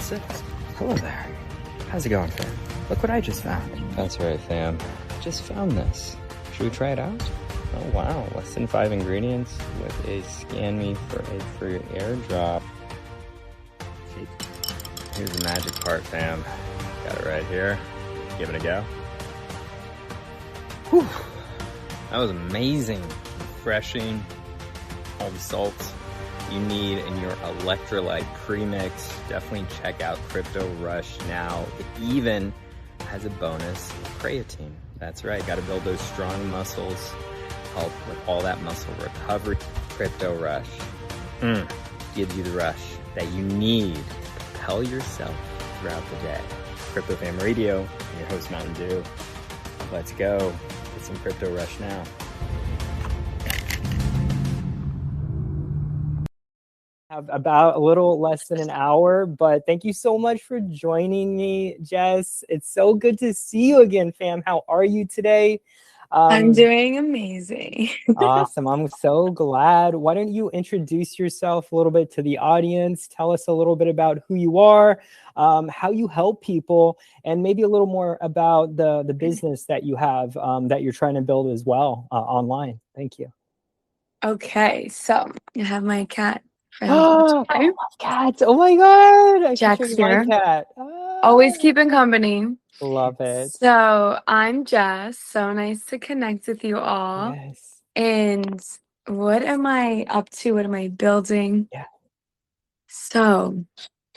6. Hello there. How's it going, fam? Look what I just found. That's right, fam. Just found this. Should we try it out? Oh, wow. Less than 5 ingredients with a scan me for a free airdrop. Here's the magic part, fam. Got it right here. Give it a go. Whew. That was amazing. Refreshing. All the salts you need in your electrolyte premix. Definitely check out Crypto Rush now. It even has a bonus creatine. That's right, got to build those strong muscles, help with all that muscle recovery. Crypto Rush gives you the rush that you need to propel yourself throughout the day. Crypto Fam Radio, I'm your host Mountain Dew. Let's go get some Crypto Rush now. Have about a little less than an hour, but thank you so much for joining me, Jess. It's so good to see you again, fam. How are you today? I'm doing amazing. Awesome. I'm so glad. Why don't you introduce yourself a little bit to the audience? Tell us a little bit about who you are, how you help people, and maybe a little more about the business that you have that you're trying to build as well online. Thank you. Okay, so I have my cat. Oh, I love cats. Oh my God. Jack's here. My cat. Always keeping company. Love it. So I'm Jess. So nice to connect with you all. Yes. And what am I up to? What am I building? Yeah. So,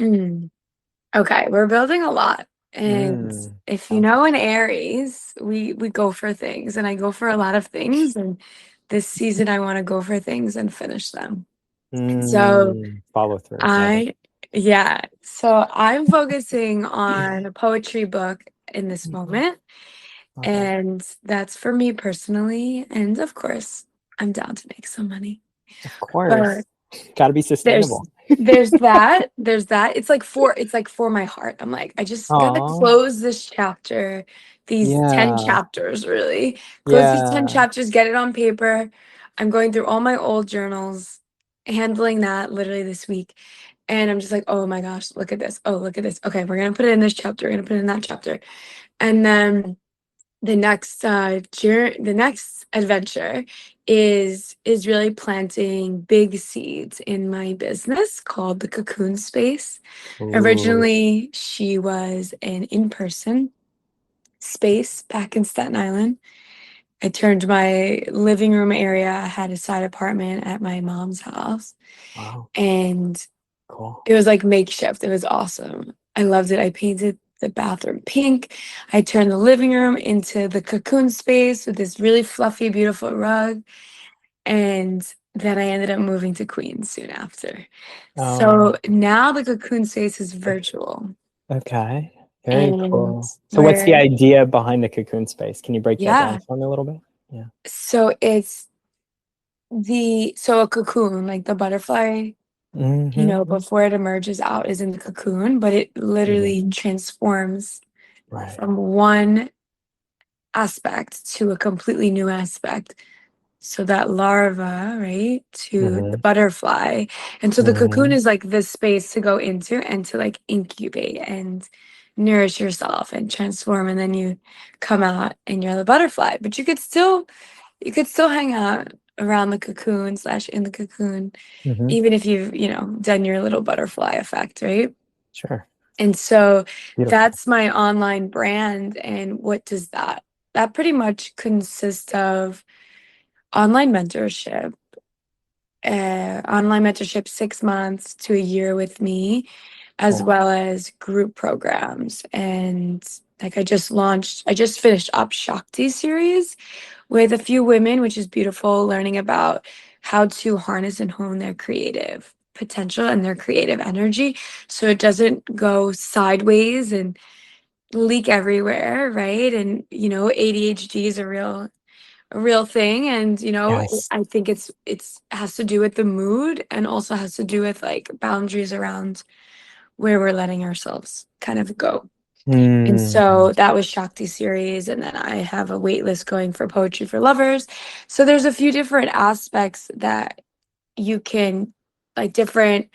okay, we're building a lot. And if you know, in Aries, we go for things, and I go for a lot of things. And this season, I want to go for things and finish them. So follow through. So I'm focusing on a poetry book in this moment. And that's for me personally. And of course, I'm down to make some money. Of course. Gotta be sustainable. There's that. It's like for my heart. I'm like, I just gotta close this chapter, these 10 chapters, really. Close these 10 chapters, get it on paper. I'm going through all my old journals, handling that literally this week. And I'm just like, oh my gosh, look at this. Oh, look at this. Okay, we're gonna put it in this chapter, we're gonna put it in that chapter. And then the next adventure is really planting big seeds in my business called the Cocoon Space. Originally, she was an in-person space back in Staten Island. I turned my living room area, I had a side apartment at my mom's house. Wow. And it was like makeshift. It was awesome. I loved it. I painted the bathroom pink. I turned the living room into the Cocoon Space with this really fluffy, beautiful rug. And then I ended up moving to Queens soon after. So now the Cocoon Space is virtual. Okay. Very cool. So what's the idea behind the Cocoon Space? Can you break that down for me a little bit? Yeah. So it's a cocoon, like the butterfly, before it emerges out is in the cocoon, but it literally transforms from one aspect to a completely new aspect. So that larva, right, to the butterfly. And so the cocoon is like the space to go into and to like incubate and nourish yourself and transform. And then you come out and you're the butterfly. But you could still hang out around the cocoon / in the cocoon, even if you've, done your little butterfly effect, right? Sure. And so that's my online brand. And what does that? That pretty much consists of online mentorship, 6 months to a year with me, as well as group programs. And like I just finished up Shakti series with a few women, which is beautiful, learning about how to harness and hone their creative potential and their creative energy so it doesn't go sideways and leak everywhere, right? And ADHD is a real thing, and I think it's has to do with the mood and also has to do with like boundaries around where we're letting ourselves kind of go. And so that was Shakti series, and then I have a wait list going for Poetry for Lovers. So there's a few different aspects that you can, like different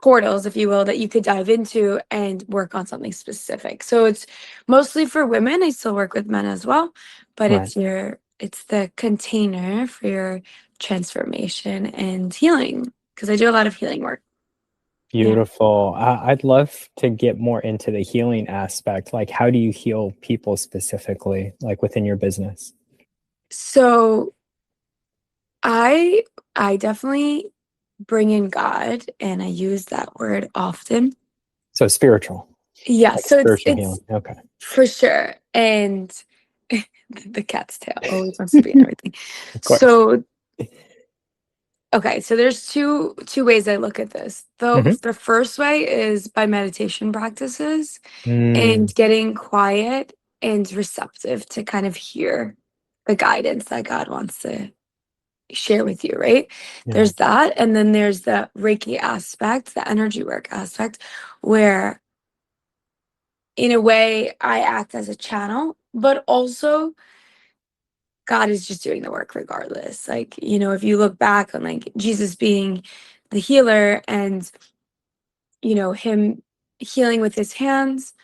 portals, if you will, that you could dive into and work on something specific. So it's mostly for women. I still work with men as well, but Right. it's the container for your transformation and healing, because I do a lot of healing work. Yeah. Beautiful. I'd love to get more into the healing aspect. Like, how do you heal people specifically, like within your business? So I definitely bring in God, and I use that word often. So spiritual, Yeah, like so spiritual it's healing. Okay. for sure. And the cat's tail always wants to be in everything. Of course. So okay, so there's two ways I look at this. Hmm. The first way is by meditation practices Mm, and getting quiet and receptive to kind of hear the guidance that God wants to share with you, right? yeah. There's that. And then there's the Reiki aspect, the energy work aspect, where in a way I act as a channel, but also God is just doing the work regardless. Like, if you look back on like Jesus being the healer and, him healing with his hands,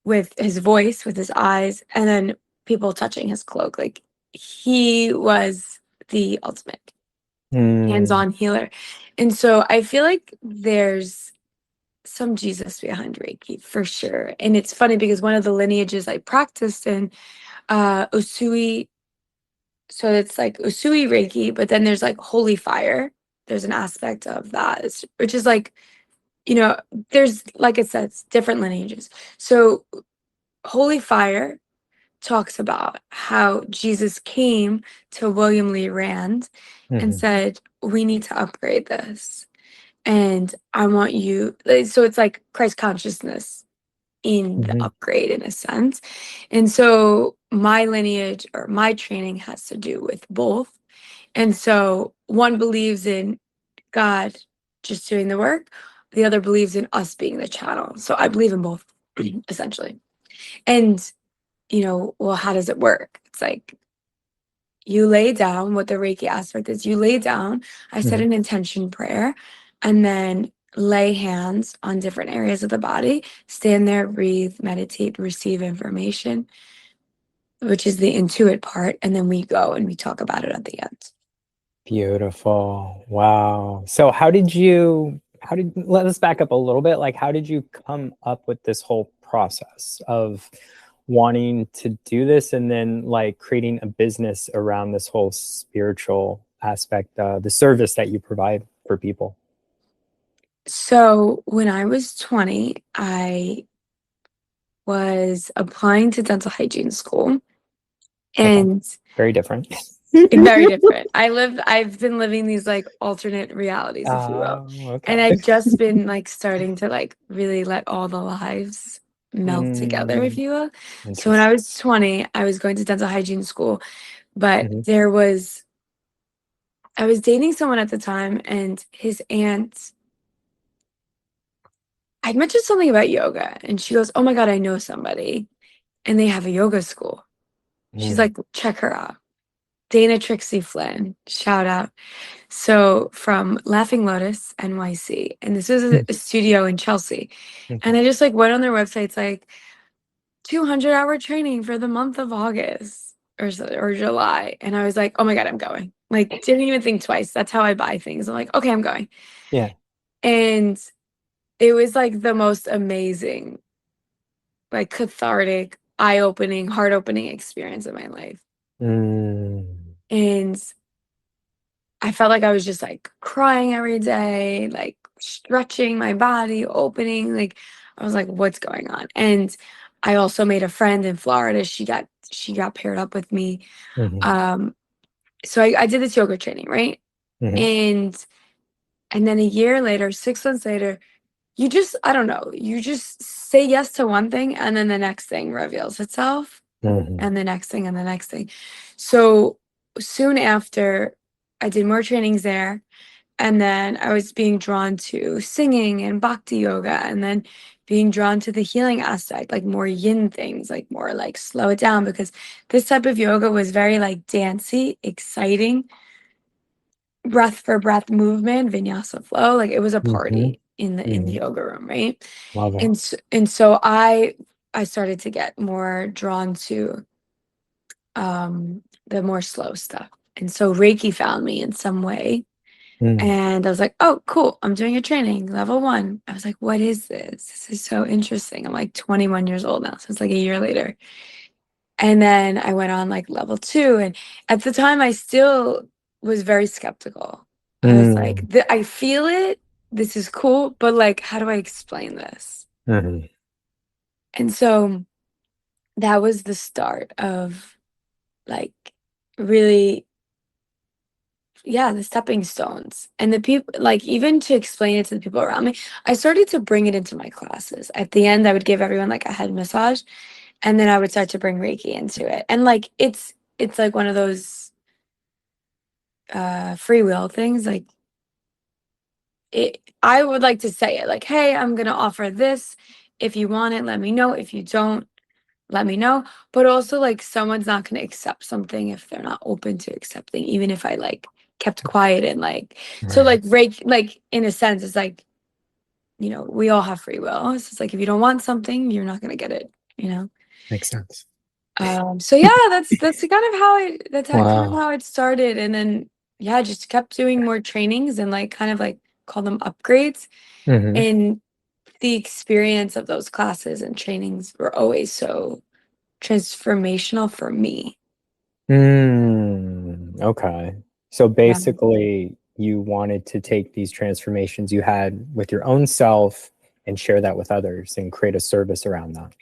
with his voice, with his eyes, and then people touching his cloak, like he was the ultimate Mm, hands-on healer. And so I feel like there's some Jesus behind Reiki for sure. And it's funny because one of the lineages I practiced in, Usui, so it's like Usui Reiki, but then there's like Holy Fire. There's an aspect of that, which is like, you know, there's, like it says, different lineages. So Holy Fire talks about how Jesus came to William Lee Rand and mhm, said, we need to upgrade this. And I want you, so it's like Christ consciousness in the mhm, upgrade in a sense. And so my lineage or my training has to do with both. And so one believes in God just doing the work, the other believes in us being the channel. So I believe in both, essentially. And, well, how does it work? It's like you lay down, what the Reiki aspect is, you lay down, I said mhm. an intention prayer, and then lay hands on different areas of the body, stand there, breathe, meditate, receive information, which is the intuit part. And then we go and we talk about it at the end. Beautiful. Wow. So let us back up a little bit. Like, how did you come up with this whole process of wanting to do this and then like creating a business around this whole spiritual aspect, the service that you provide for people? So when I was 20, I was applying to dental hygiene school, Okay. and Very different. very different. I've been living these like alternate realities, if you will. And Okay. I've just been like starting to like really let all the lives melt together, if Mm, you will. So when I interesting. was 20, I was going to dental hygiene school, but Mhm, I was dating someone at the time, and his aunt, I'd mentioned something about yoga, and she goes, "Oh my God, I know somebody, and they have a yoga school." She's mm, like, "Check her out." Dana Trixie Flynn, shout out. So from Laughing Lotus NYC, and this is mm, a studio in Chelsea. And okay. I just like went on their website. It's like 200-hour training for the month of August or July. And I was like, oh my God, I'm going. Like, didn't even think twice. That's how I buy things. I'm like, okay, I'm going. Yeah. And it was like the most amazing, like cathartic, eye-opening, heart-opening experience of my life. Mm, And I felt like I was just like crying every day, like stretching my body, opening, like I was like, what's going on? And I also made a friend in Florida. She got paired up with me. mhm, Um, so I did this yoga training, right? mhm, And then a year later, 6 months later, I don't know, you just say yes to one thing and then the next thing reveals itself, mhm, and the next thing and the next thing. So soon after, I did more trainings there. And then I was being drawn to singing and bhakti yoga, and then being drawn to the healing aspect, like more yin things, like more like slow it down, because this type of yoga was very like dancey, exciting, breath for breath movement, vinyasa flow. Like it was a mhm. party. in the yoga room, right? Love it. And so I started to get more drawn to the more slow stuff. And so Reiki found me in some way. Mm. And I was like, oh, cool. I'm doing a training, level 1. I was like, what is this? This is so interesting. I'm like 21 years old now. So it's like a year later. And then I went on like level 2. And at the time, I still was very skeptical. I was like, Mm. I feel it. This is cool. But like, how do I explain this? Mhm. And so that was the start of like really, yeah, the stepping stones. And the people, like, even to explain it to the people around me, I started to bring it into my classes. At the end, I would give everyone like a head massage, and then I would start to bring Reiki into it. And like it's like one of those free will things. Like I would like to say it like, hey, I'm gonna offer this. If you want it, let me know. If you don't, let me know. But also, like, someone's not going to accept something if they're not open to accepting, even if I like kept quiet and like, so Right. like, Reiki, like, in a sense, it's like, we all have free will. It's just like, if you don't want something, you're not going to get it, you know? Makes sense. So yeah, that's kind of how kind of Wow. how it started. And then, yeah, I just kept doing more trainings and like, kind of like call them upgrades. Hmm. And the experience of those classes and trainings were always so transformational for me. Okay. So Yeah. basically, you wanted to take these transformations you had with your own self and share that with others and create a service around that.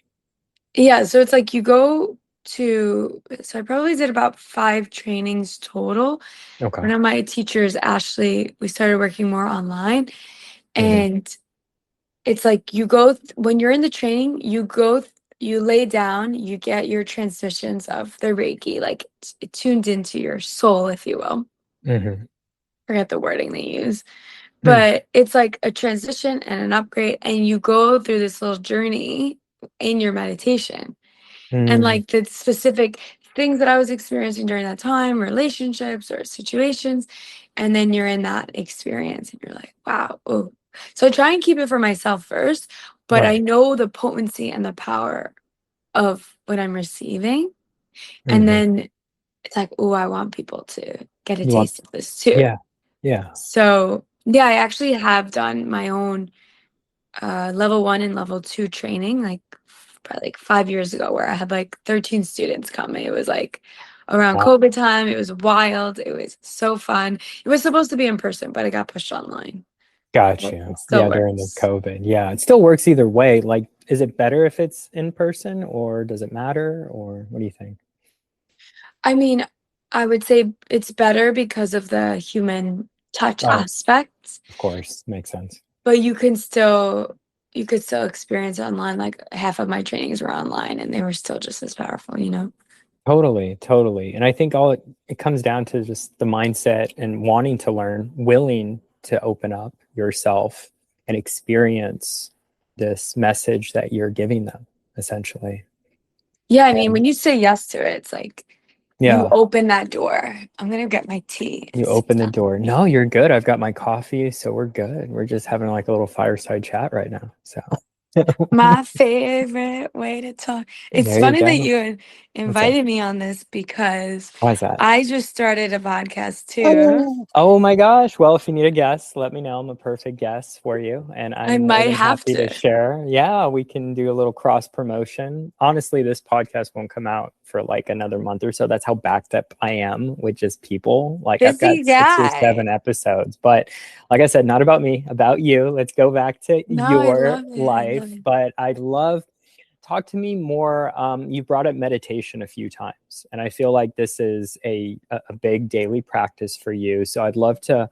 Yeah, so it's like you go so I probably did about 5 trainings total. Okay. One of my teachers, Ashley, we started working more online, Hmm. and it's like when you're in the training, you lay down, you get your transmissions of the Reiki, like it tuned into your soul, if you will. Hmm. Forget the wording they use. But it's like a transition and an upgrade, and you go through this little journey in your meditation. And Mm. like the specific things that I was experiencing during that time, relationships or situations, and then you're in that experience and you're like, wow. Oh. So I try and keep it for myself first, but I Right. know the potency and the power of what I'm receiving. And Hmm. then it's like, oh, I want people to get a You want, taste of this too. yeah, yeah. So yeah, I actually have done my own level 1 and level 2 training, like probably like 5 years ago, where I had like 13 students come. It was like around Wow. COVID time. It was wild. It was so fun. It was supposed to be in person, but it got pushed online. Got But you. it still Yeah, during the works. COVID. Yeah, it still works either way. Like, is it better if it's in person or does it matter? Or what do you think? I mean, I would say it's better because of the human touch Oh, aspects, of course. Makes sense. but you could still experience it online. Like half of my trainings were online and they were still just as powerful, you know? Totally, totally. And I think it comes down to just the mindset and wanting to learn, willing to open up yourself and experience this message that you're giving them, essentially. Yeah, I mean, And when you say yes to it, it's like you yeah, open that door. I'm gonna get my tea. you It's open the time. door. No, you're good. I've got my coffee, so we're good. We're just having like a little fireside chat right now. So My favorite way to talk. It's there you funny that go. you had What's up? invited me on this because Why is that? I just started a podcast too. Oh my gosh. Well, if you need a guest, let me know. I'm a perfect guest for you. And I I'm more might than have happy to to. share. Yeah, we can do a little cross promotion. Honestly, this podcast won't come out for like another month or so. That's how backed up I am with just people. Like I've Busy got 6 or guy. 7 episodes. But like I said, not about me, about you. Let's go back to No, I your love it. I love life. it. But I'd love talk to me more. You brought up meditation a few times, and I feel like this is a big daily practice for you. So I'd love to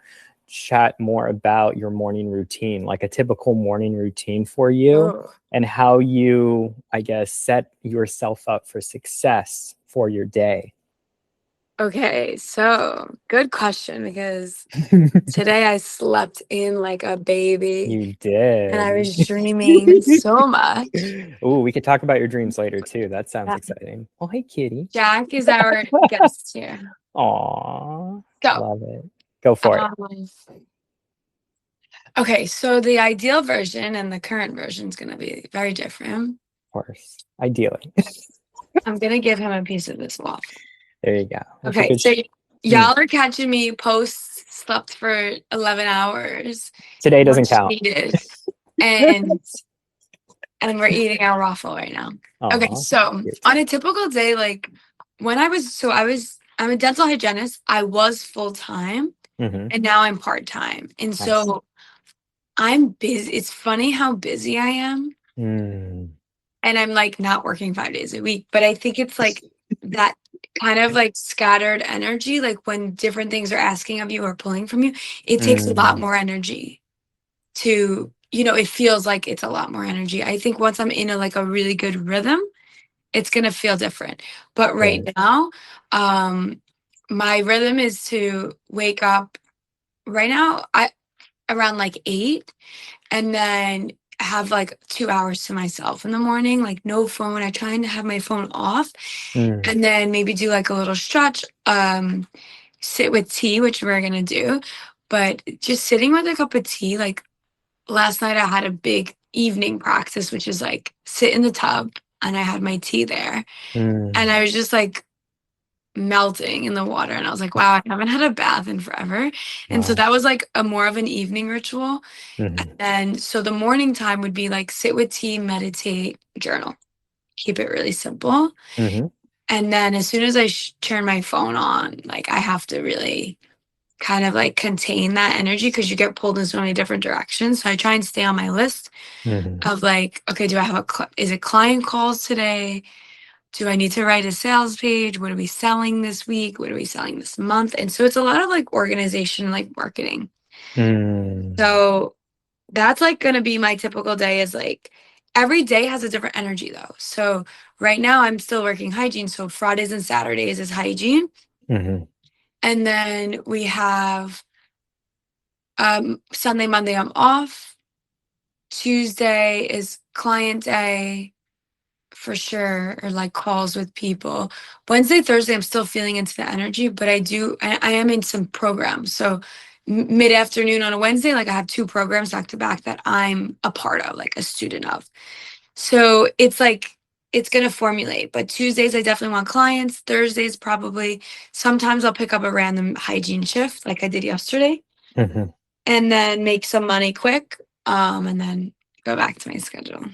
chat more about your morning routine, like a typical morning routine for you, Oh, and how you, I guess, set yourself up for success for your day. okay. So good question because today I slept in like a baby You and I did. was dreaming so much. Oh, we could talk about your dreams later too. That sounds Yeah. exciting. Oh, hey, kitty. Jack is our guest here. Aw, So, love it. Go for it. um, Okay, so the ideal version and the current version is going to be very different. Of course, ideally. I'm going to give him a piece of this waffle. There you go. That's okay, so Mm. y'all are catching me post slept for 11 hours. Today doesn't Much count. needed. And we're eating our waffle right now. Okay, Aw, so cute. on a typical day, like when I'm a dental hygienist. I was full time Mhm. and now I'm part time. And Nice. so I'm busy. It's funny how busy I am. Mm. And I'm like not working 5 days a week, but I think it's like that kind of like scattered energy, like when different things are asking of you or pulling from you, it takes a lot Mm. more energy to, it feels like it's a lot more energy. I think once I'm in a really good rhythm, it's gonna feel different. But right Good. now, my rhythm is to wake up right now I around like 8 and then have like 2 hours to myself in the morning, like no phone. I try and have my phone off Mm. and then maybe do like a little stretch, sit with tea, which we're gonna do. But just sitting with a cup of tea, like last night I had a big evening practice, which is like sit in the tub and I had my tea there. And Mm. I was just like melting in the water and I was like, wow, I haven't had a bath in forever. And so Wow. that was like a more of an evening ritual. Mhm. And so the morning time would be like sit with tea, meditate, journal. Keep it really simple. Mhm. And then as soon as I turn my phone on, like I have to really kind of like contain that energy because you get pulled in so many different directions. So I try and stay on my list Mhm. of like, okay, do I have is it client calls today? Do I need to write a sales page? What are we selling this week? What are we selling this month? And so it's a lot of like organization, like marketing. Mm. So that's like going to be my typical day is like every day has a different energy though. So right now I'm still working hygiene. So Fridays and Saturdays is hygiene. Mhm. And then we have Sunday, Monday, I'm off. Tuesday is client day for sure, or like calls with people. Wednesday, Thursday, I'm still feeling into the energy, but I am in some programs. So mid afternoon on a Wednesday, like I have 2 programs back to back that I'm a part of, like a student of. So it's like, it's going to formulate, but Tuesdays, I definitely want clients. Thursdays, probably sometimes I'll pick up a random hygiene shift like I did yesterday Mhm. and then make some money quick, and then go back to my schedule.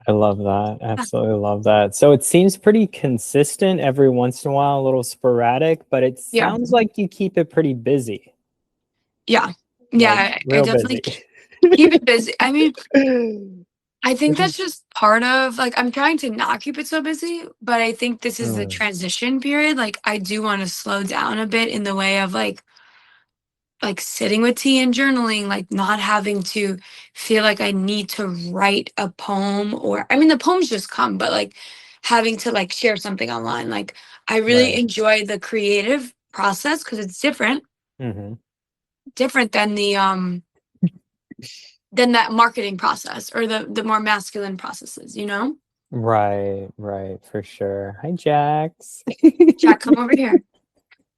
I love that. Absolutely love that. So it seems pretty consistent every once in a while, a little sporadic, but it Yeah. sounds like you keep it pretty busy. Yeah. Like Yeah. I real definitely busy. keep it busy. I mean, I think Which is that's just part of like I'm trying to not keep it so busy, but I think this is the mm, transition period. Like I do want to slow down a bit in the way of like sitting with tea and journaling, like not having to feel like I need to write a poem or I mean the poems just come, but like having to like share something online. Like I really right. enjoy the creative process because it's Mhm. different than that marketing process or the more masculine processes, you know? Right, right, for sure. Hi, Jax. Jack, come over here.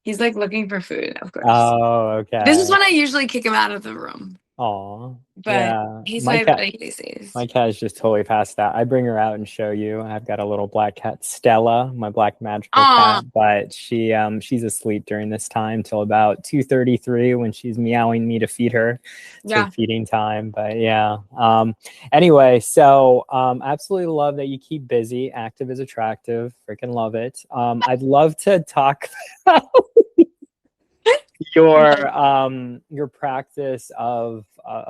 He's like looking for food, of course. Oh, This is okay. when I usually kick him out of the room, Aw, but yeah. he's My my cat, buddy these days. my cat is just totally passed out. I bring her out and show you. I've got a little black cat, Stella, my black magical Ah, cat, but she's asleep during this time till about 2:33 when she's meowing me to feed her. It's her yeah. feeding time. But yeah. Anyway, so absolutely love that you keep busy. Active is attractive. Freaking love it. I'd love to talk your practice of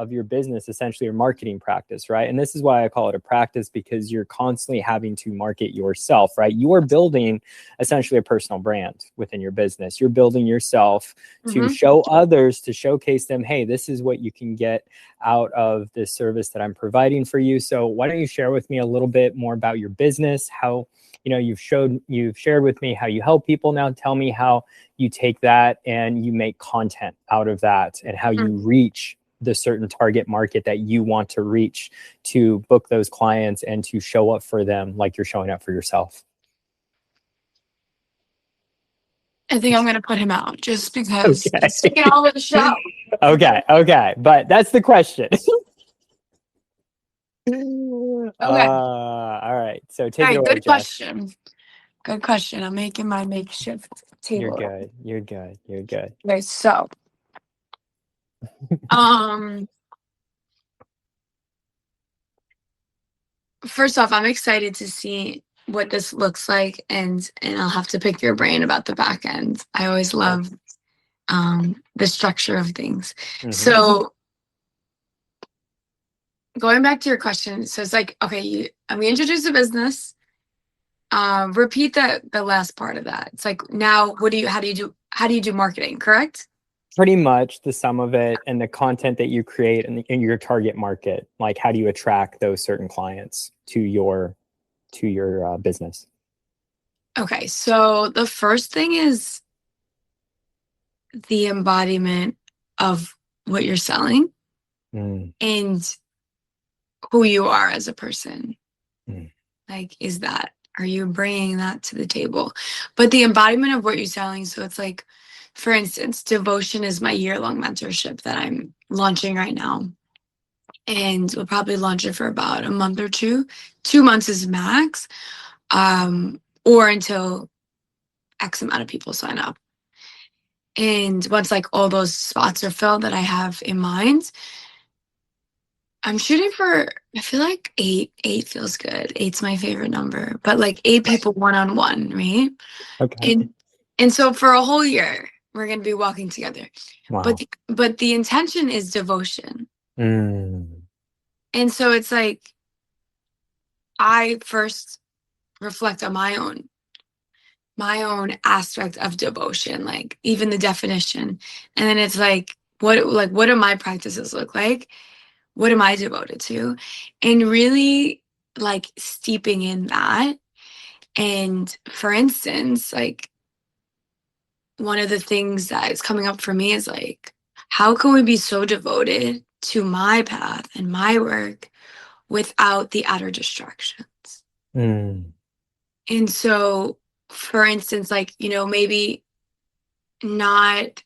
your business, essentially your marketing practice, right? And this is why I call it a practice, because you're constantly having to market yourself, right? You are building essentially a personal brand within your business. You're building yourself to hmm show others, to showcase them, hey, this is what you can get out of this service that I'm providing for you. So why don't you share with me a little bit more about your business, how you've shared with me how you help people. Now tell me how you take that and you make content out of that, and how you reach the certain target market that you want to reach to book those clients and to show up for them like you're showing up for yourself. I think I'm gonna put him out just because he's Okay. taking all over the show. Okay. But that's the question. Okay. All right. So take All it right, away, good Jess. question. Good question. I'm making my makeshift You're table. good. You're good. You're good. Okay, so um first off, I'm excited to see what this looks like, and I'll have to pick your brain about the back end. I always love the structure of things. Mhm. So going back to your question, so it's like, okay, we introduce the business. Repeat the last part of that. It's like, now how do you do marketing, correct? Pretty much the sum of it, and the content that you create in your target market. Like, how do you attract those certain clients to your business? Okay, so the first thing is the embodiment of what you're selling Mm, and who you are as a person. mm, Like, are you bringing that to the table? But the embodiment of what you're selling, so it's like, for instance, devotion is my year-long mentorship that I'm launching right now. And we'll probably launch it for about a month or two. 2 months is max, or until X amount of people sign up. And once like all those spots are filled that I have in mind, I'm shooting for, I feel like eight. Eight feels good. Eight's my favorite number, but like 8 people one-on-one, right? okay. And so for a whole year, we're going to be walking together. Wow. But the intention is devotion. Mm, And so it's like, I first reflect on my own aspect of devotion, like even the definition. And then it's like, what do my practices look like? What am I devoted to? And really like steeping in that. And for instance, like one of the things that is coming up for me is like, how can we be so devoted to my path and my work without the outer distractions? mm, And so, for instance, like, maybe not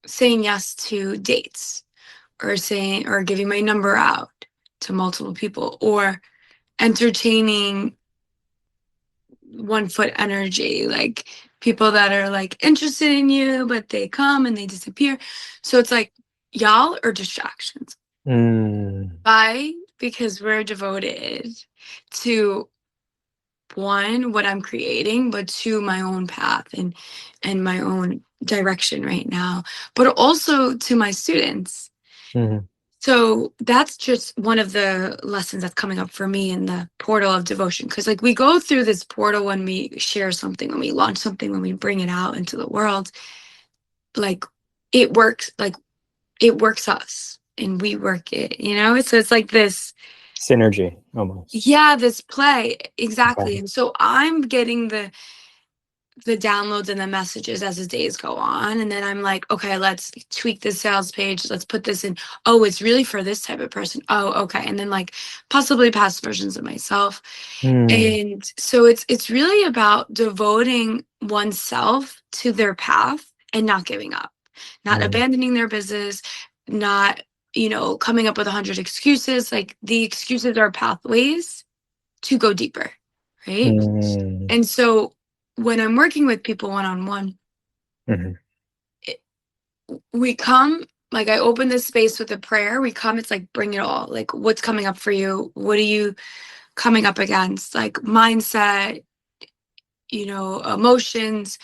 saying yes to dates, or giving my number out to multiple people, or entertaining 1 foot energy, like people that are like interested in you, but they come and they disappear. So it's like, y'all are distractions. mm, Why? Because we're devoted to, one, what I'm creating, but two, my own path and my own direction right now, but also to my students. mm, So that's just one of the lessons that's coming up for me in the portal of devotion. Because like we go through this portal when we share something, when we launch something, when we bring it out into the world, like it works, us and we work it. So it's like this, synergy almost. yeah, this play. Exactly. Okay. And so I'm getting the downloads and the messages as the days go on, and then I'm like, okay, let's tweak the sales page, let's put this in. Oh, it's really for this type of person. Oh, okay. And then like possibly past versions of myself. Mm, And so it's really about devoting oneself to their path and not giving up, not mm, abandoning their business, not coming up with 100 excuses. Like the excuses are pathways to go deeper, right? mm, And so when I'm working with people one-on-one, mhm, we come, like I open this space with a prayer. We come, it's like, bring it all. Like, what's coming up for you? What are you coming up against? Like mindset, emotions.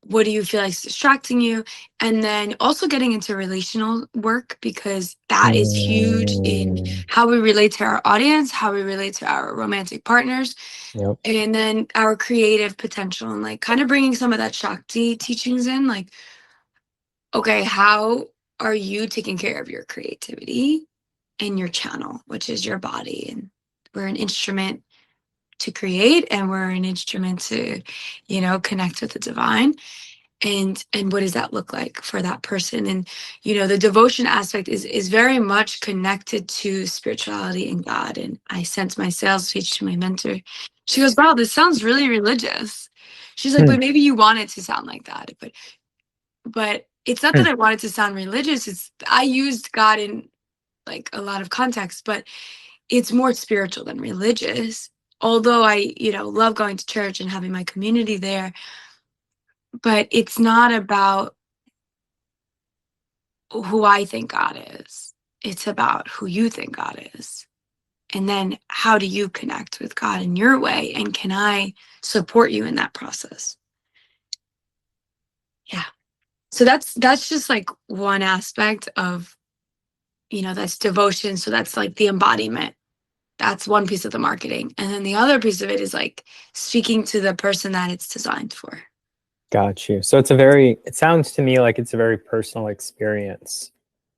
What do you feel like is distracting you? And then also getting into relational work, because that is huge in mm, how we relate to our audience, how we relate to our romantic partners, yep. and then our creative potential, and like kind of bringing some of that Shakti teachings in. Like, okay, how are you taking care of your creativity and your channel, which is your body? And we're an instrument to create, and we're an instrument to, connect with the divine. And what does that look like for that person? And the devotion aspect is very much connected to spirituality and God. And I sent my sales page to my mentor. She goes, wow, this sounds really religious. She's like, Hmm. but maybe you want it to sound like that, but it's not that I wanted to sound religious. It's I used God in like a lot of contexts, but it's more spiritual than religious. Although I, love going to church and having my community there, but it's not about who I think God is. It's about who you think God is. And then how do you connect with God in your way? And can I support you in that process? Yeah. So that's just like one aspect of, that's devotion. So that's like the embodiment. That's one piece of the marketing. And then the other piece of it is like speaking to the person that it's designed for. Got you. So it sounds to me like it's a very personal experience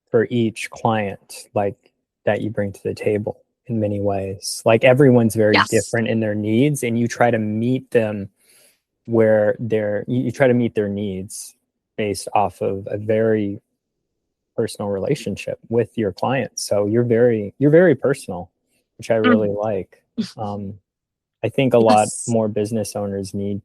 for each client, like that you bring to the table in many ways. Like everyone's very Yes. different in their needs, and you try to meet them where you try to meet their needs based off of a very personal relationship with your clients. So you're very personal, which I really like. I think a lot Yes. more business owners need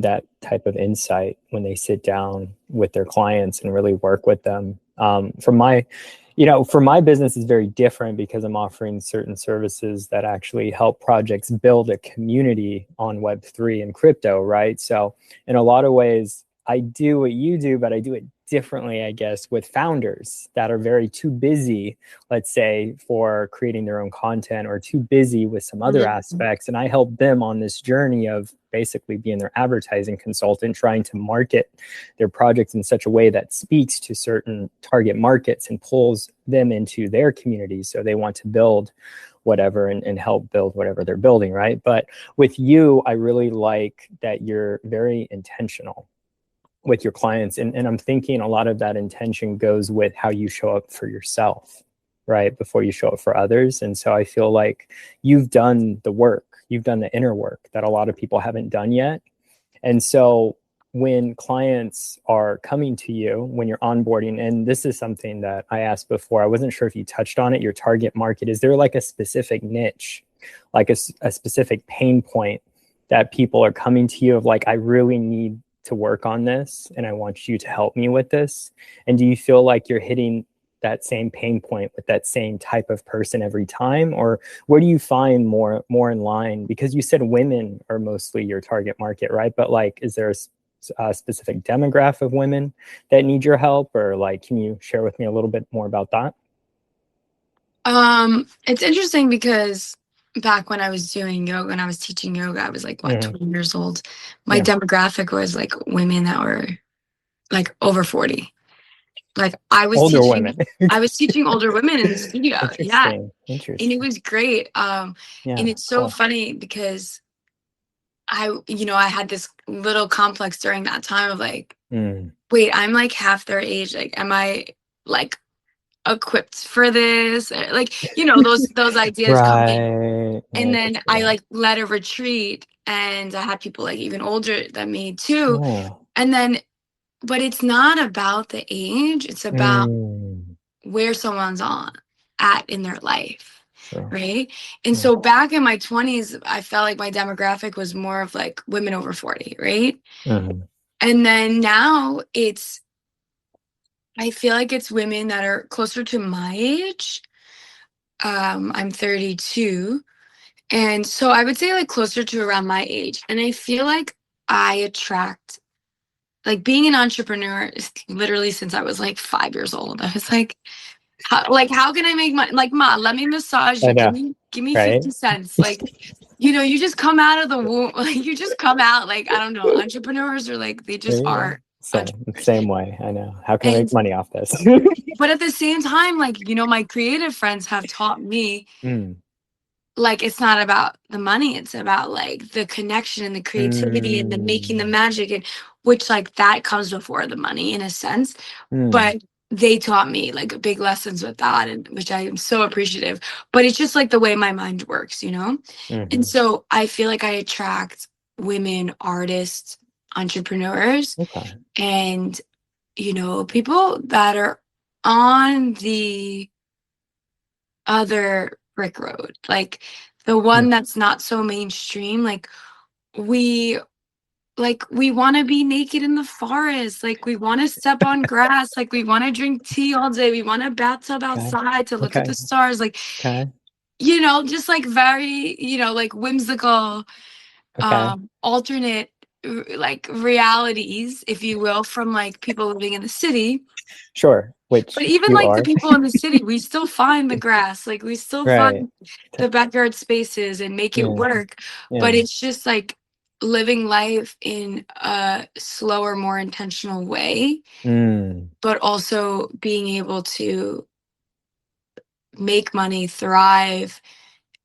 that type of insight when they sit down with their clients and really work with them. For my business is very different because I'm offering certain services that actually help projects build a community on Web3 and crypto, right? So in a lot of ways, I do what you do, but I do it differently, I guess, with founders that are very too busy, let's say, for creating their own content or too busy with some other aspects. And I help them on this journey of basically being their advertising consultant, trying to market their projects in such a way that speaks to certain target markets and pulls them into their communities. So they want to build whatever and help build whatever they're building, right? But with you, I really like that you're very intentional with your clients. And I'm thinking a lot of that intention goes with how you show up for yourself, right? Before you show up for others. And so I feel like you've done the work, you've done the inner work that a lot of people haven't done yet. And so when clients are coming to you, when you're onboarding, and this is something that I asked before, I wasn't sure if you touched on it, your target market, is there like a specific niche, like a specific pain point that people are coming to you of like, I really need to work on this and I want you to help me with this? And do you feel like you're hitting that same pain point with that same type of person every time? Or where do you find more in line? Because you said women are mostly your target market, right? But like, is there a specific demographic of women that need your help? Or like, can you share with me a little bit more about that? It's interesting because back when I was doing yoga, when I was teaching yoga, I was like, what, 20 years old. My demographic was like women that were like over 40. Like I was older teaching, women. I was teaching older women in the studio. Yeah. Interesting. And it was great. And it's so funny because I had this little complex during that time of like, wait, I'm like half their age. Like, am I like equipped for this? Like, those ideas come in. And then I like led a retreat and I had people like even older than me too. And then, but it's not about the age. It's about where someone's at in their life. Sure. Right. And so back in my 20s, I felt like my demographic was more of like women over 40. Right. And then now I feel like it's women that are closer to my age. I'm 32. And so I would say like closer to around my age. And I feel like I attract, like being an entrepreneur is literally since I was like 5 years old. I was like, how can I make money? Like, Ma, let me massage you. Give me 50 cents. Like, you just come out of the womb. Like, you just come out. Like, I don't know. Entrepreneurs are like, they just are. Same way. I know. How can I make money off this? But at the same time, like, my creative friends have taught me, like, it's not about the money. It's about like the connection and the creativity and the making the magic, and which like that comes before the money in a sense. But they taught me like big lessons with that, and which I am so appreciative. But it's just like the way my mind works, And so I feel like I attract women artists, entrepreneurs, and people that are on the other brick road, like the one that's not so mainstream. Like we like we want to be naked in the forest, like we want to step on grass, like we want to drink tea all day, we want a bathtub outside to look at Okay. the stars, like, Okay. you know, just like very, you know, like whimsical, Okay. alternate like realities, if you will, from like people living in the city. Sure. But Which even you like the are. people in the city, we still find the grass, like we still Right. find the backyard spaces and make it Yeah. work. But Yeah. it's just like living life in a slower, more intentional way, Mm. but also being able to make money, thrive,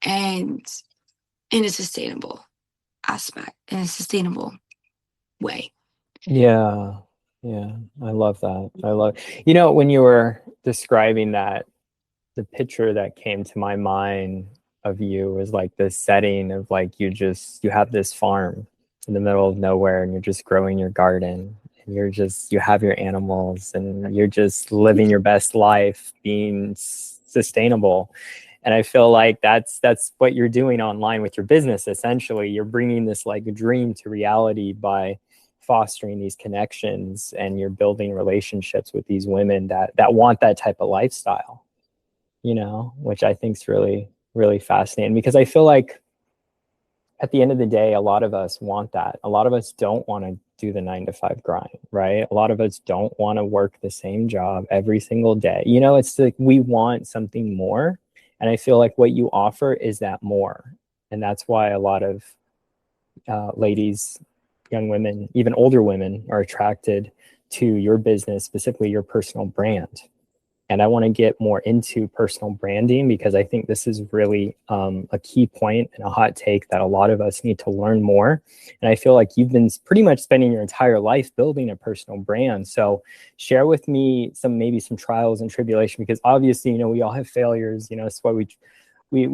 and in a sustainable aspect, in a sustainable way. Yeah. Yeah. I love that. I love, you know, when you were describing that, the picture that came to my mind of you was like this setting of like you have this farm in the middle of nowhere and you're just growing your garden and you have your animals and you're just living your best life, being sustainable. And I feel like that's what you're doing online with your business. Essentially, you're bringing this like dream to reality by fostering these connections, and you're building relationships with these women that want that type of lifestyle, you know, which I think is really, really fascinating, because I feel like at the end of the day, a lot of us want that. A lot of us don't want to do the 9 to 5 grind, right? A lot of us don't want to work the same job every single day. You know, it's like we want something more. And I feel like what you offer is that more. And that's why a lot of ladies, young women, even older women are attracted to your business, specifically your personal brand. And I want to get more into personal branding, because I think this is really a key point and a hot take that a lot of us need to learn more. And I feel like you've been pretty much spending your entire life building a personal brand. So share with me maybe some trials and tribulation, because obviously, you know, we all have failures. You know, it's why we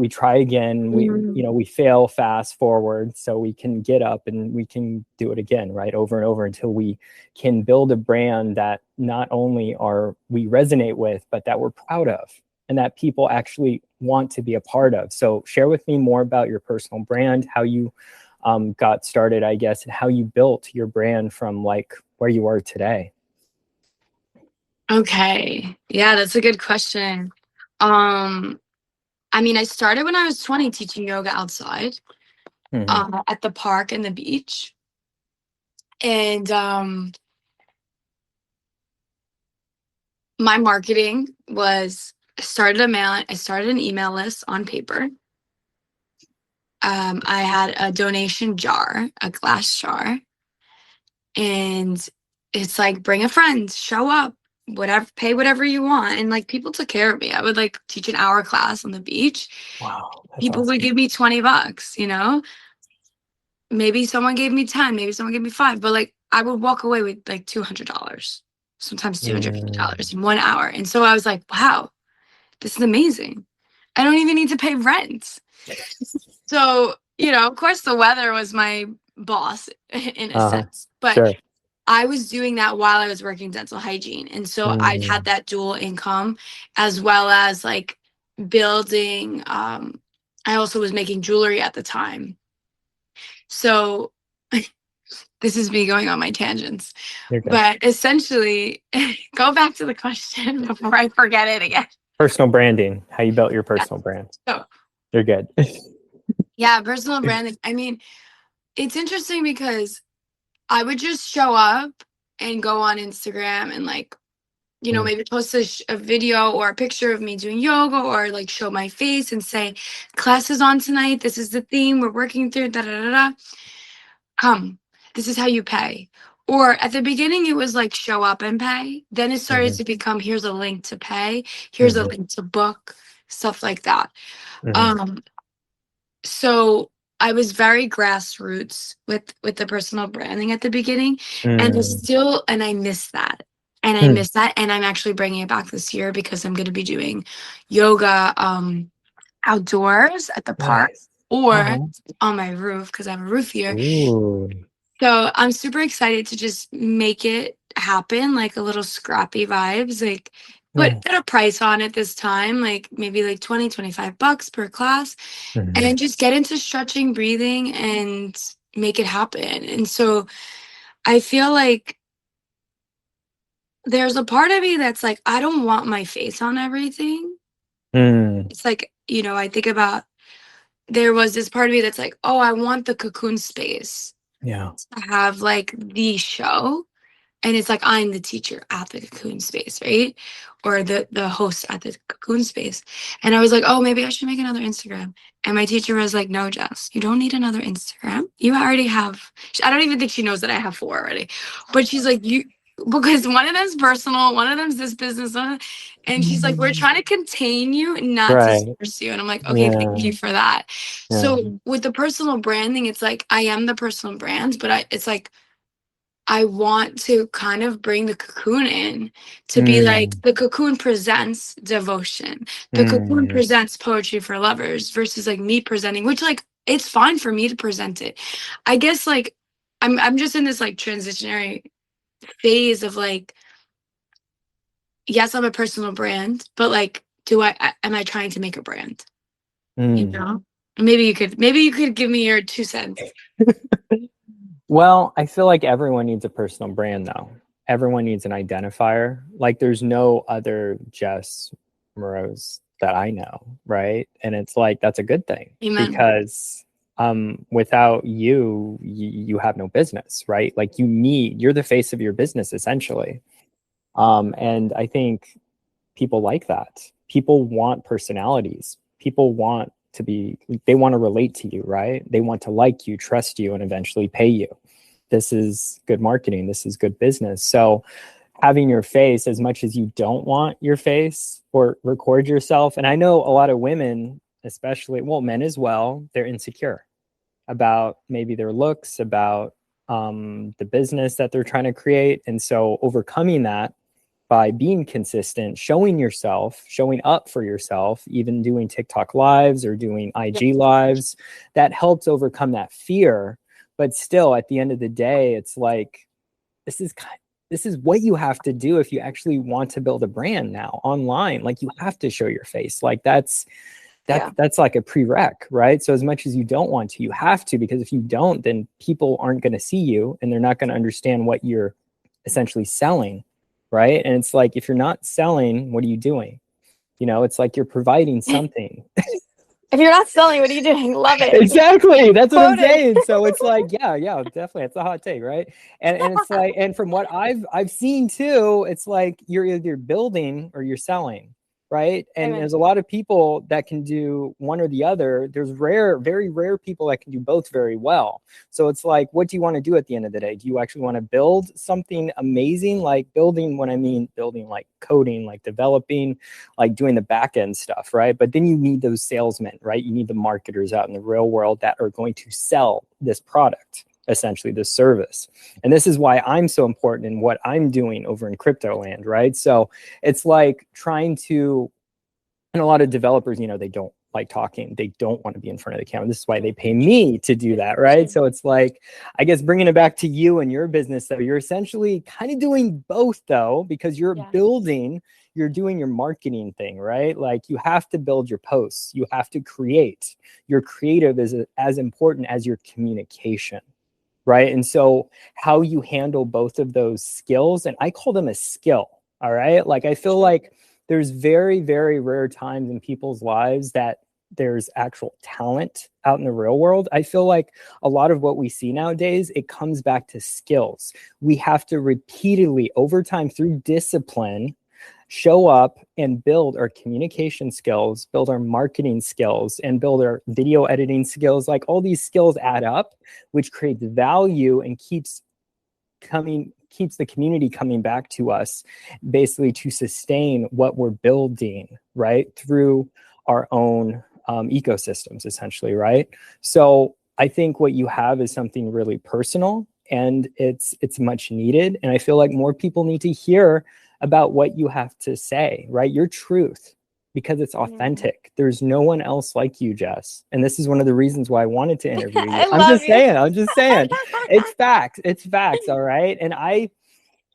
try again. We fail, fast forward, so we can get up and we can do it again, right, over and over, until we can build a brand that not only we resonate with, but that we're proud of and that people actually want to be a part of. So share with me more about your personal brand, how you got started, I guess, and how you built your brand from like where you are today. Okay. Yeah, that's a good question. I mean, I started when I was 20 teaching yoga outside, at the park and the beach. And my marketing was I started an email list on paper. I had a donation jar, a glass jar, and it's like, bring a friend, show up, whatever, pay whatever you want. And like people took care of me. I would like teach an hour class on the beach. Wow, that's People awesome. would give me $20, you know? Maybe someone gave me 10, maybe someone gave me 5, but like I would walk away with like $200, sometimes $250 in 1 hour. And so I was like, wow, this is amazing. I don't even need to pay rent. So, you know, of course the weather was my boss in a sense, but Sure. I was doing that while I was working dental hygiene. And so I had that dual income, as well as like building. I also was making jewelry at the time. So this is me going on my tangents. But essentially, go back to the question before I forget it again. Personal branding, how you built your personal brand. So, you're good. Yeah, personal branding. I mean, it's interesting because I would just show up and go on Instagram and like, you know, maybe post a video or a picture of me doing yoga, or like show my face and say, class is on tonight. This is the theme we're working through. Da da da da. Come, this is how you pay. Or at the beginning, it was like show up and pay. Then it started to become, here's a link to pay. Here's a link to book, stuff like that. So I was very grassroots with the personal branding at the beginning, and I miss that. And I miss that. And I'm actually bringing it back this year because I'm going to be doing yoga outdoors at the park or on my roof, because I have a roof here. So I'm super excited to just make it happen, like a little scrappy vibes, like put a price on it this time, like maybe like $20, $25 per class, and just get into stretching, breathing, and make it happen. And so I feel like there's a part of me that's like, I don't want my face on everything. It's like, you know, I think about, there was this part of me that's like, oh, I want the Cocoon Space Yeah. to have like the show. And it's like, I'm the teacher at the Cocoon Space, right? Or the host at the Cocoon Space. And I was like, oh, maybe I should make another Instagram. And my teacher was like, no, Jess, you don't need another Instagram. You already have, I don't even think she knows that I have 4 already. But she's like, because one of them's personal, one of them's this business. And she's like, we're trying to contain you, not to stress you. And I'm like, okay, thank you for that. Yeah. So with the personal branding, it's like, I am the personal brand, but it's like, I want to kind of bring the Cocoon in to be like, the Cocoon presents devotion. The Cocoon presents poetry for lovers versus like me presenting, which like, it's fine for me to present it. I guess like, I'm just in this like transitionary phase of like, yes, I'm a personal brand, but like, am I trying to make a brand? You know? Maybe you could give me your 2 cents. Well, I feel like everyone needs a personal brand, though. Everyone needs an identifier. Like, there's no other Jess Moroz that I know, right? And it's like, that's a good thing. Amen. Because without you have no business, right? Like, you're the face of your business, essentially. And I think people like that. People want personalities. People want they want to relate to you, right? They want to like you, trust you, and eventually pay you. This is good marketing. This is good business. So having your face, as much as you don't want your face or record yourself. And I know a lot of women, especially, well, men as well, they're insecure about maybe their looks, about the business that they're trying to create. And so overcoming that by being consistent, showing yourself, showing up for yourself, even doing TikTok lives or doing IG lives, that helps overcome that fear. But still, at the end of the day, it's like, this is what you have to do if you actually want to build a brand now online. Like, you have to show your face. Like, that's like a prereq, right? So as much as you don't want to, you have to, because if you don't, then people aren't going to see you and they're not going to understand what you're essentially selling. Right. And it's like, if you're not selling, what are you doing? You know, it's like you're providing something. If you're not selling, what are you doing? Love it. Exactly. That's what I'm saying. So it's like, yeah, definitely. It's a hot take, right? And it's like, and from what I've seen too, it's like you're either building or you're selling. Right. And there's a lot of people that can do one or the other. There's very rare people that can do both very well. So it's like, what do you want to do at the end of the day? Do you actually want to build something amazing? Like building, when I mean building, like coding, like developing, like doing the back end stuff. Right. But then you need those salesmen, right? You need the marketers out in the real world that are going to sell this product, essentially this service. And this is why I'm so important in what I'm doing over in crypto land, right? So it's like trying to, and a lot of developers, you know, they don't like talking. They don't want to be in front of the camera. This is why they pay me to do that, right? So it's like, I guess bringing it back to you and your business, though, you're essentially kind of doing both, though, because you're building, you're doing your marketing thing, right? Like, you have to build your posts. You have to create. Your creative is as important as your communication. Right. And so how you handle both of those skills, and I call them a skill. All right. Like, I feel like there's very, very rare times in people's lives that there's actual talent out in the real world. I feel like a lot of what we see nowadays, it comes back to skills. We have to repeatedly, over time, through discipline, show up and build our communication skills, build our marketing skills, and build our video editing skills. Like, all these skills add up, which creates value and keeps the community coming back to us, basically to sustain what we're building, right? Through our own ecosystems, essentially, right? So I think what you have is something really personal, and it's much needed. And I feel like more people need to hear about what you have to say, right? Your truth, because it's authentic. There's no one else like you, Jess. And this is one of the reasons why I wanted to interview you. I'm just saying. It's facts. All right. And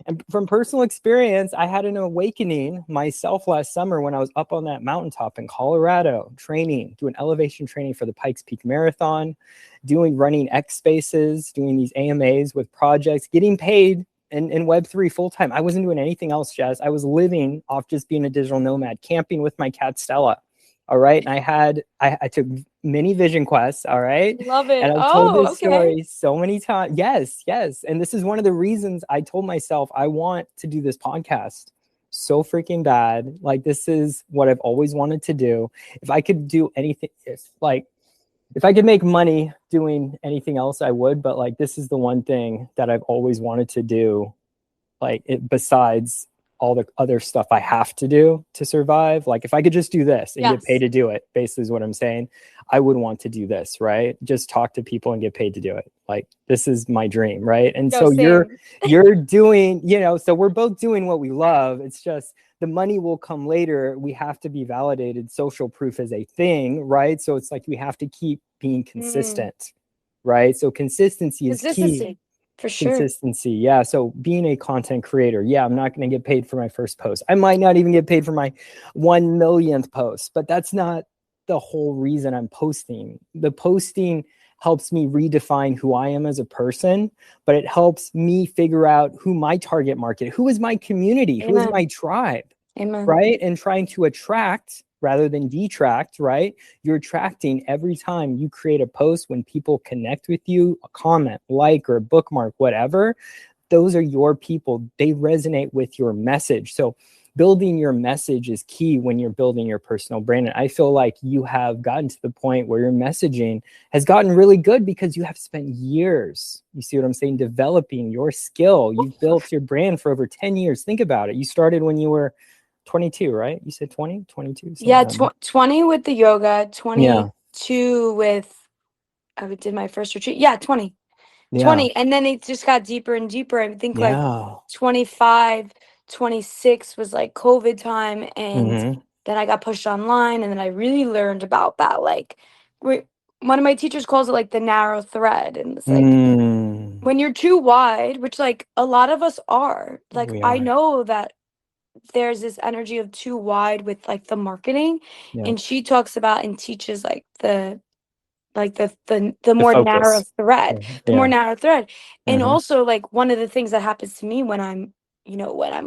And from personal experience, I had an awakening myself last summer when I was up on that mountaintop in Colorado, doing elevation training for the Pikes Peak Marathon, running X spaces, doing these AMAs with projects, getting paid in Web3 full time. I wasn't doing anything else, Jess. I was living off just being a digital nomad, camping with my cat Stella. All right. And I took many vision quests. All right. Love it. And I've told this story so many times. Yes. And this is one of the reasons I told myself I want to do this podcast so freaking bad. Like, this is what I've always wanted to do. If I could do anything, if I could make money doing anything else, I would. But like, this is the one thing that I've always wanted to do, besides all the other stuff I have to do to survive. Like, if I could just do this and get paid to do it, basically is what I'm saying, I would want to do this, right? Just talk to people and get paid to do it. Like, this is my dream, right? And so you're doing, so we're both doing what we love. It's just the money will come later. We have to be validated. Social proof is a thing, right? So it's like we have to keep being consistent, right? So consistency is key. For sure. Consistency. Yeah. So being a content creator, I'm not going to get paid for my first post. I might not even get paid for my 1 millionth post, but that's not the whole reason I'm posting. The posting helps me redefine who I am as a person, but it helps me figure out who my target market, who is my community, who is my tribe, right? And trying to attract rather than detract, right? You're attracting every time you create a post. When people connect with you, a comment, like, or a bookmark, whatever, those are your people. They resonate with your message. So building your message is key when you're building your personal brand. And I feel like you have gotten to the point where your messaging has gotten really good because you have spent years, you see what I'm saying, developing your skill. You've built your brand for over 10 years. Think about it. You started when you were 22, right? You said 20, 22? Yeah, 20 with the yoga, 22 with, I did my first retreat. Yeah, 20. 20. And then it just got deeper and deeper. I think like 25, 26 was like COVID time. And then I got pushed online. And then I really learned about that. Like, one of my teachers calls it like the narrow thread. And it's like, when you're too wide, which like a lot of us are, like, I know that there's this energy of too wide with like the marketing, and she talks about and teaches like the more narrow thread, more narrow thread. And also, like, one of the things that happens to me when I'm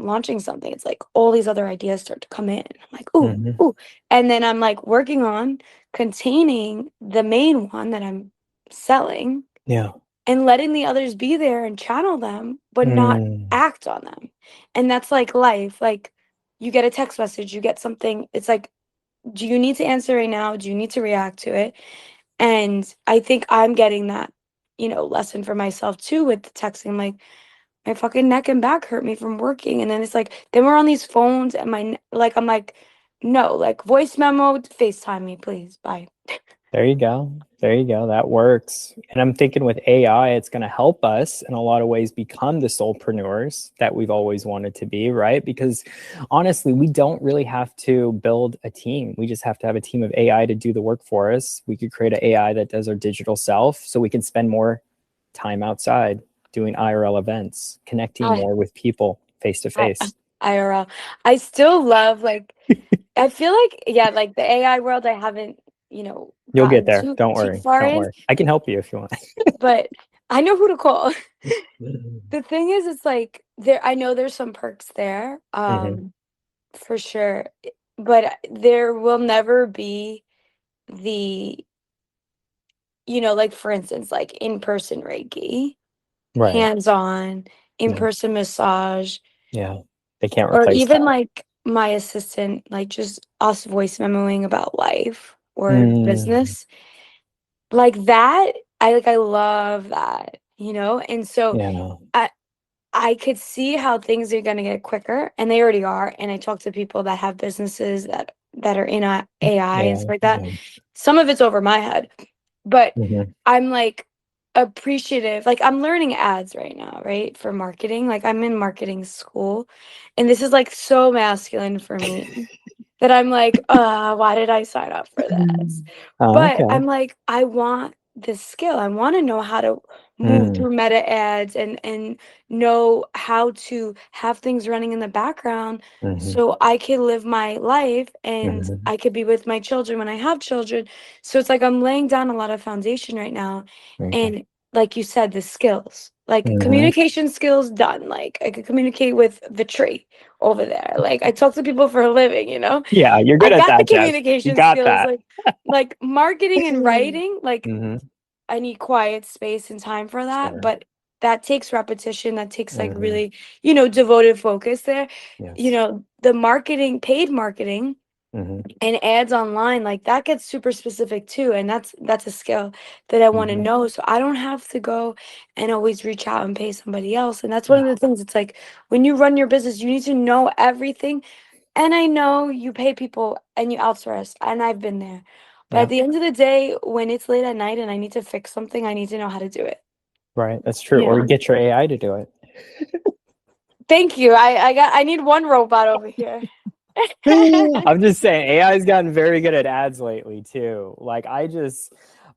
launching something, it's like all these other ideas start to come in. I'm like, ooh. And then I'm like working on containing the main one that I'm selling. And letting the others be there and channel them, but not act on them. And that's like life. Like, you get a text message, you get something. It's like, do you need to answer right now? Do you need to react to it? And I think I'm getting that, lesson for myself too with the texting. Like, my fucking neck and back hurt me from working. And then it's like, then we're on these phones and I'm like, no, like, voice memo, FaceTime me, please. Bye. There you go. That works. And I'm thinking with AI, it's going to help us in a lot of ways become the soulpreneurs that we've always wanted to be, right? Because honestly, we don't really have to build a team. We just have to have a team of AI to do the work for us. We could create an AI that does our digital self so we can spend more time outside doing IRL events, connecting more with people face to face. IRL. I still love, like, I feel like, like the AI world, I haven't, you'll get there. Don't worry. I can help you if you want. But I know who to call. The thing is, it's like I know there's some perks there, for sure. But there will never be the, like, for instance, like in-person Reiki, hands-on, in-person massage. Yeah. They can't replace or even that. Like my assistant, like just us voice memoing about life or business, like that. I love that, and so I could see how things are going to get quicker, and they already are. And I talk to people that have businesses that are in AI and stuff like that. Some of it's over my head, but I'm like appreciative. Like, I'm learning ads right now, right, for marketing. Like, I'm in marketing school, and this is like so masculine for me that I'm like, why did I sign up for this? But I'm like, I want this skill. I want to know how to move through meta ads and know how to have things running in the background so I can live my life and I could be with my children when I have children. So it's like I'm laying down a lot of foundation right now. And like you said, the skills, like communication skills done. Like I could communicate with the tree over there. Like I talk to people for a living, you know? Yeah, you're good I at got the that, Jess. You communication got skills, that. like marketing and writing, like Mhm. I need quiet space and time for that, Sure. but that takes repetition. That takes like Mhm. really, devoted focus there. Yes. The marketing, paid marketing Mhm. and ads online, like that gets super specific too. And that's a skill that I want to know. So I don't have to go and always reach out and pay somebody else. And that's one of the things. It's like when you run your business, you need to know everything. And I know you pay people and you outsource, and I've been there. But Yeah. at the end of the day, when it's late at night and I need to fix something, I need to know how to do it. Right. That's true. Or Yeah. get your AI to do it. Thank you. I need one robot over here. I'm just saying AI's gotten very good at ads lately too. Like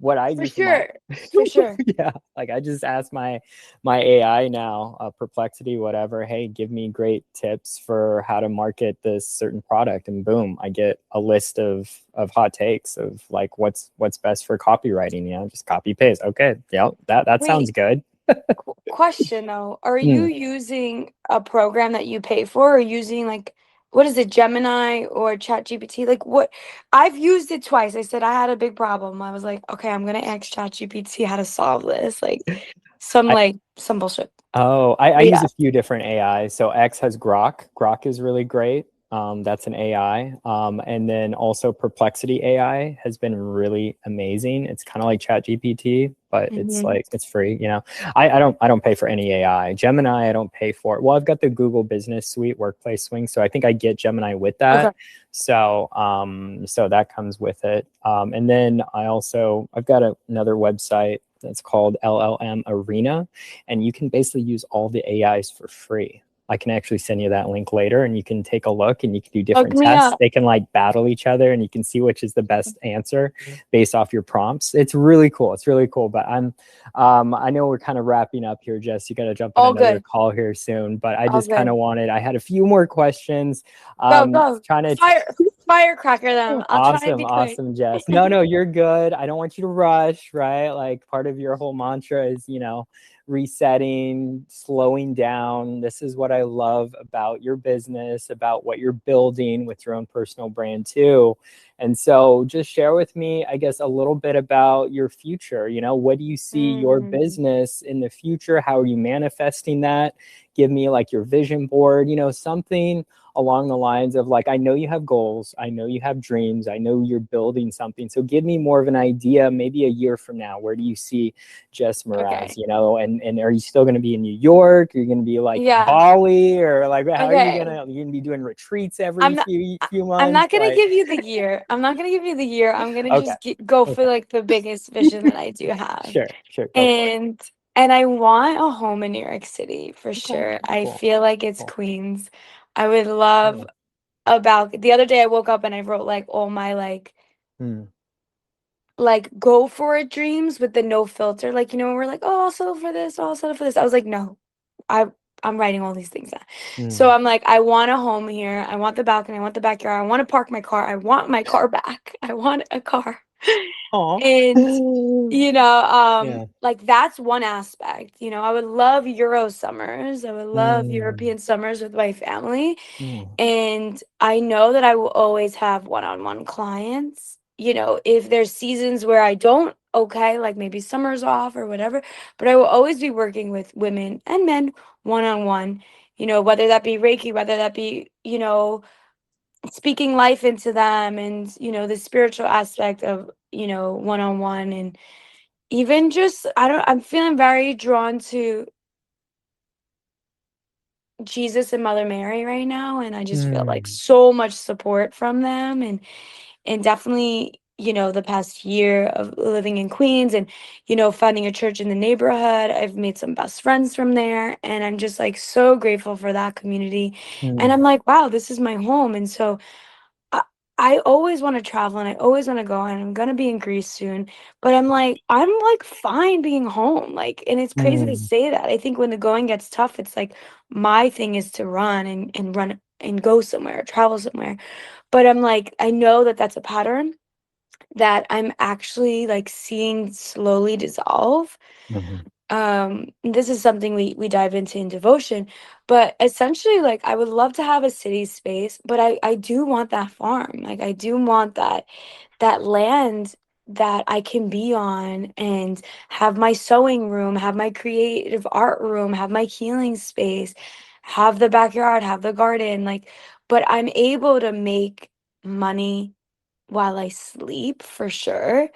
what I For do sure. For sure. yeah, like I just ask my AI now, Perplexity, whatever, hey, give me great tips for how to market this certain product, and boom, I get a list of hot takes of like what's best for copywriting. Just copy paste. Okay, yeah, that sounds good. Question though, are you using a program that you pay for, or using like, what is it, Gemini or ChatGPT? Like what? I've used it twice. I said I had a big problem. I was like, okay, I'm gonna ask ChatGPT how to solve this. Like some bullshit. I But use yeah. a few different AIs. So X has Grok. Grok is really great. That's an AI. And then also Perplexity AI has been really amazing. It's kind of like ChatGPT, but it's like it's free. I don't pay for any AI. Gemini I don't pay for. Well, I've got the Google Business Suite Workplace Swing, so I think I get Gemini with that. Okay. So so that comes with it. And then I've got another website that's called LLM Arena, and you can basically use all the AIs for free. I can actually send you that link later, and you can take a look and you can do different tests. They can like battle each other, and you can see which is the best answer based off your prompts. It's really cool. But I know we're kind of wrapping up here, Jess. You got to jump on another call here soon, but I just kind of I had a few more questions. Go. Trying to Firecracker them. I'll try and be quick. Awesome, Jess. No, you're good. I don't want you to rush, right? Like part of your whole mantra is, resetting, slowing down. This is what I love about your business, about what you're building with your own personal brand too. And so just share with me, I guess, a little bit about your future. What do you see your business in the future? How are you manifesting that? Give me like your vision board, something along the lines of like, I know you have goals. I know you have dreams. I know you're building something. So give me more of an idea, maybe a year from now, where do you see Jess Moroz, and are you still going to be in New York? Are you going to be like Bali, or like, how are you going to be doing retreats every few months? I'm not going to give you the year. I'm going to just go for like the biggest vision that I do have. Sure. And I want a home in New York City for sure. Cool. I feel like it's Queens. I would love the other day I woke up and I wrote like all my like go for it dreams with the no filter. Like, we're like, oh, I'll settle for this. I'll settle for this. I was like, no, I'm writing all these things down. So I'm like, I want a home here. I want the balcony. I want the backyard. I want to park my car. I want my car back. I want a car. And like that's one aspect. I would love Euro summers. I would love European summers with my family. And I know that I will always have one-on-one clients. If there's seasons where I don't, like maybe summer's off or whatever, but I will always be working with women and men one-on-one, whether that be Reiki, whether that be, speaking life into them, and the spiritual aspect of one-on-one, and even just I'm feeling very drawn to Jesus and Mother Mary right now, and I just feel like so much support from them, and definitely the past year of living in Queens and founding a church in the neighborhood, I've made some best friends from there, and I'm just like so grateful for that community. And I'm like, wow, this is my home. And so I always want to travel and I always want to go, and I'm gonna be in Greece soon. But I'm like fine being home. Like, and it's crazy to Mm, say that. I think when the going gets tough, it's like my thing is to run and run and go somewhere, travel somewhere. But I'm like, I know that that's a pattern that I'm actually like seeing slowly dissolve. mhm, This is something we dive into in devotion, but essentially, like, I would love to have a city space, but I do want that farm. Like, I do want that land that I can be on and have my sewing room, have my creative art room, have my healing space, have the backyard, have the garden, like, but I'm able to make money while I sleep for sure.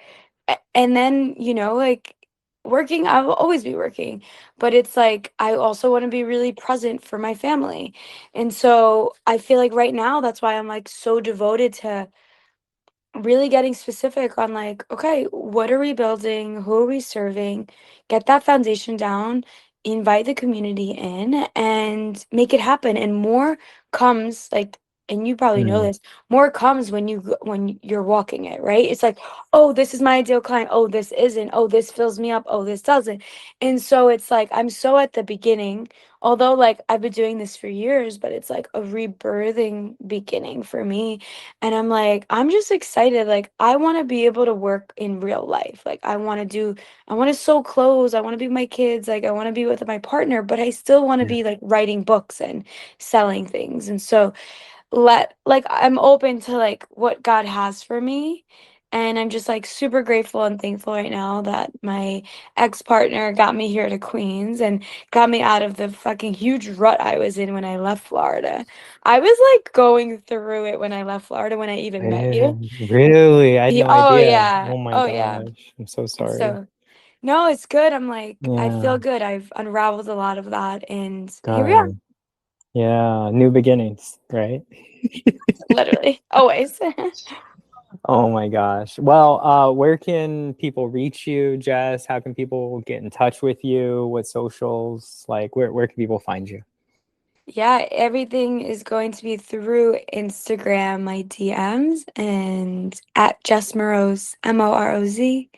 And then, like, working, I will always be working, but it's like I also want to be really present for my family. And so I feel like right now that's why I'm like so devoted to really getting specific on, like, okay, what are we building, who are we serving, get that foundation down, invite the community in and make it happen. And more comes, like, and you probably know mm, this, more comes when when you're walking it, right? It's like, oh, this is my ideal client, oh, this isn't, oh, this fills me up, oh, this doesn't. And so it's like I'm so at the beginning, although like I've been doing this for years, but it's like a rebirthing beginning for me. And I'm like, I'm just excited. Like, I want to be able to work in real life. Like, I want to sew clothes. I want to be with my kids. Like, I want to be with my partner, but I still want to yeah. be like writing books and selling things. And so, I'm open to like what God has for me. And I'm just like super grateful and thankful right now that my ex-partner got me here to Queens and got me out of the fucking huge rut I was in when I left Florida. I was like going through it when I left Florida when I even met you. Really? I had no Oh idea. yeah. Oh my Oh yeah. gosh. I'm so And sorry. so no, it's good. I'm like, I Yeah, feel good. I've unraveled a lot of that and here we are. God. Yeah, new beginnings, right? Literally. Always. Oh my gosh. Well, where can people reach you, Jess? How can people get in touch with you? What socials? Like, where can people find you? Yeah, everything is going to be through Instagram, my DMs, and at Jess Moroz, Moroz.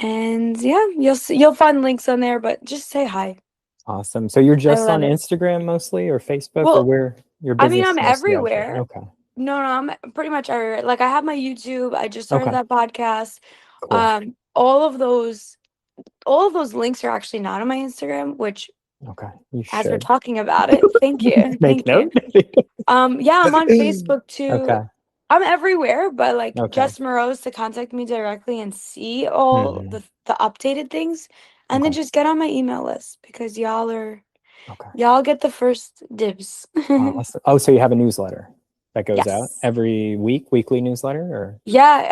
And yeah, you'll find links on there, but just say hi. Awesome. So you're I just on love it. Instagram mostly, or Facebook, or Well, where your I mean, business I'm is mostly out there? everywhere. Okay. No, I'm pretty much everywhere. Like, I have my YouTube. I just started Okay. that podcast. Cool. All of those links are actually not on my Instagram, which, Okay. You as we're should talking about it, thank you. make Thank you. note. Yeah, I'm on Facebook too. Okay. I'm everywhere, but like Okay. Jess Moroz to contact me directly and see all Hmm. the updated things, and then Okay. just get on my email list because Okay. y'all get the first dibs. Awesome. Oh, so you have a newsletter that goes out Yes. every week, weekly newsletter, or? Yeah,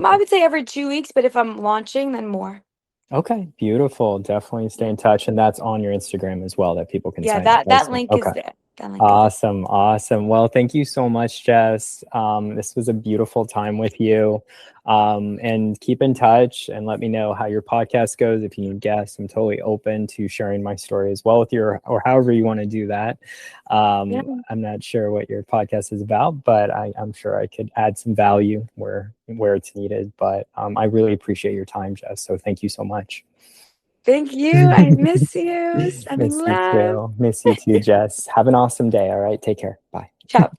I Okay. would say every 2 weeks, but if I'm launching, then more. Okay, beautiful. Definitely stay Yeah, in touch, and that's on your Instagram as well that people can yeah, sign up that also. link is Okay. there. That link is there. Awesome, awesome. Well, thank you so much, Jess. This was a beautiful time with you. And keep in touch and let me know how your podcast goes. If you need guests, I'm totally open to sharing my story as well with you, or however you want to do that. Yeah. I'm not sure what your podcast is about, but I'm sure I could add some value where it's needed. But I really appreciate your time, Jess. So thank you so much. Thank you. I miss you. Sending Miss you love. too. Miss you too, Jess. Have an awesome day. All right. Take care. Bye. Ciao.